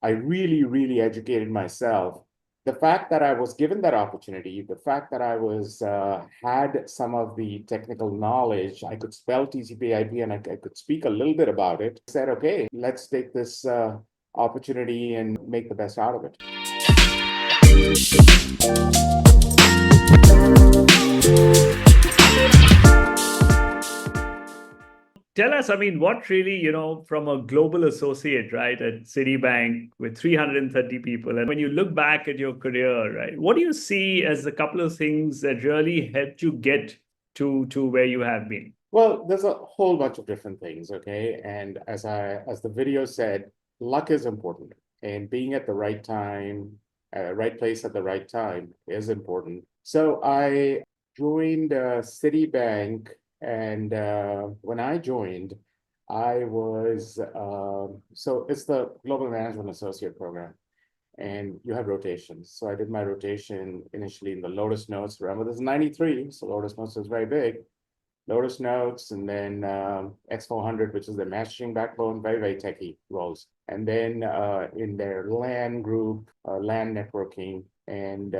I really, really educated myself. The fact that I was given that opportunity, the fact that I was had some of the technical knowledge, I could spell TCP/IP and I could speak a little bit about it. I said, okay, let's take this opportunity and make the best out of it. Tell us, what really, from a global associate, right, at Citibank with 330 people, and when you look back at your career, right, what do you see as a couple of things that really helped you get to where you have been? Well, there's a whole bunch of different things, okay? And as the video said, luck is important, and being at the right time, right place at the right time is important. So I joined Citibank, and when I joined, I was so it's the Global Management Associate Program, and you have rotations. So I did my rotation initially in the Lotus Notes. Remember, this is 93, so Lotus Notes is very big. Lotus Notes, and then X400, which is the messaging backbone, very, very techy roles. And then in their LAN group, LAN networking. And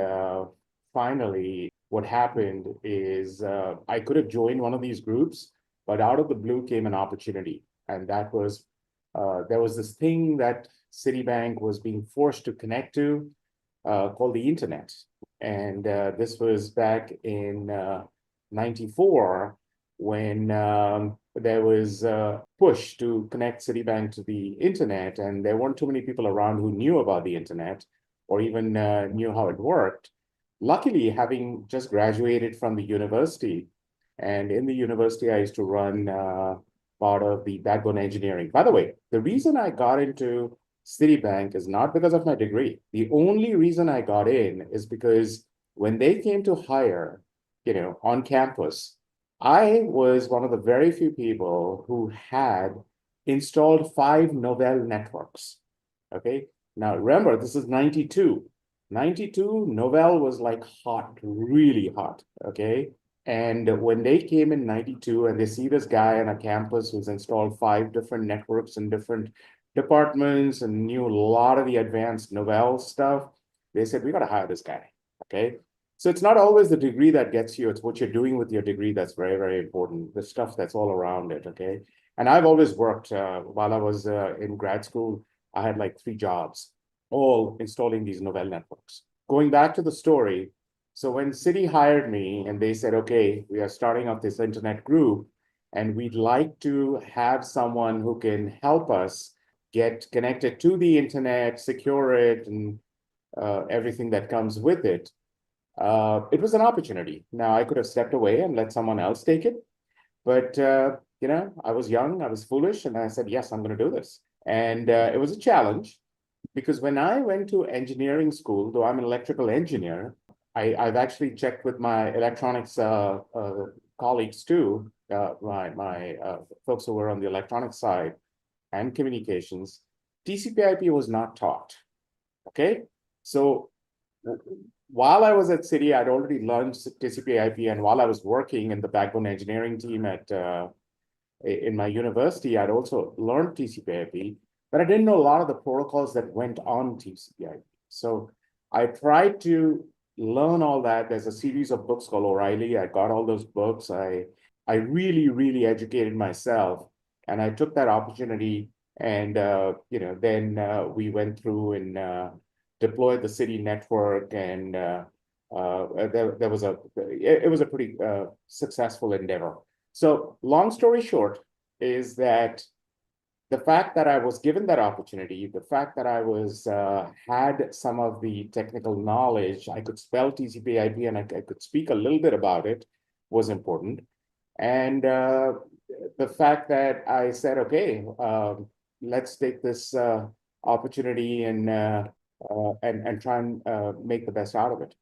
finally, what happened is I could have joined one of these groups, but out of the blue came an opportunity. And that was, there was this thing that Citibank was being forced to connect to called the internet. And this was back in 94, when there was a push to connect Citibank to the internet, and there weren't too many people around who knew about the internet or even knew how it worked. Luckily, having just graduated from the university, and in the university, I used to run part of the backbone engineering. By the way, the reason I got into Citibank is not because of my degree. The only reason I got in is because when they came to hire, on campus, I was one of the very few people who had installed 5 Novell networks. Okay. Now remember, this is 92. 92, Novell was like hot, really hot. Okay. And when they came in 92 and they see this guy on a campus who's installed 5 different networks in different departments and knew a lot of the advanced Novell stuff, they said, we got to hire this guy. Okay. So it's not always the degree that gets you, it's what you're doing with your degree that's very, very important, the stuff that's all around it, okay? And I've always worked, while I was in grad school, I had like 3 jobs, all installing these Novell networks. Going back to the story, so when Citi hired me and they said, okay, we are starting up this internet group, and we'd like to have someone who can help us get connected to the internet, secure it, and everything that comes with it. It was an opportunity. Now, I could have stepped away and let someone else take it. But, I was young, I was foolish, and I said, yes, I'm going to do this. And it was a challenge because when I went to engineering school, though I'm an electrical engineer, I've actually checked with my electronics colleagues too, my folks who were on the electronics side and communications. TCP/IP was not taught. Okay. So while I was at Citi, I'd already learned TCP/IP, and while I was working in the backbone engineering team in my university, I'd also learned TCP/IP, but I didn't know a lot of the protocols that went on TCP/IP. So I tried to learn all that. There's a series of books called O'Reilly. I got all those books. I really, really educated myself, and I took that opportunity. And then we went through and deployed the Citi network, and it was a pretty successful endeavor. So long story short is that the fact that I was given that opportunity, the fact that I was had some of the technical knowledge, I could spell TCP/IP and I could speak a little bit about it, was important. And the fact that I said, okay, let's take this opportunity and try and make the best out of it.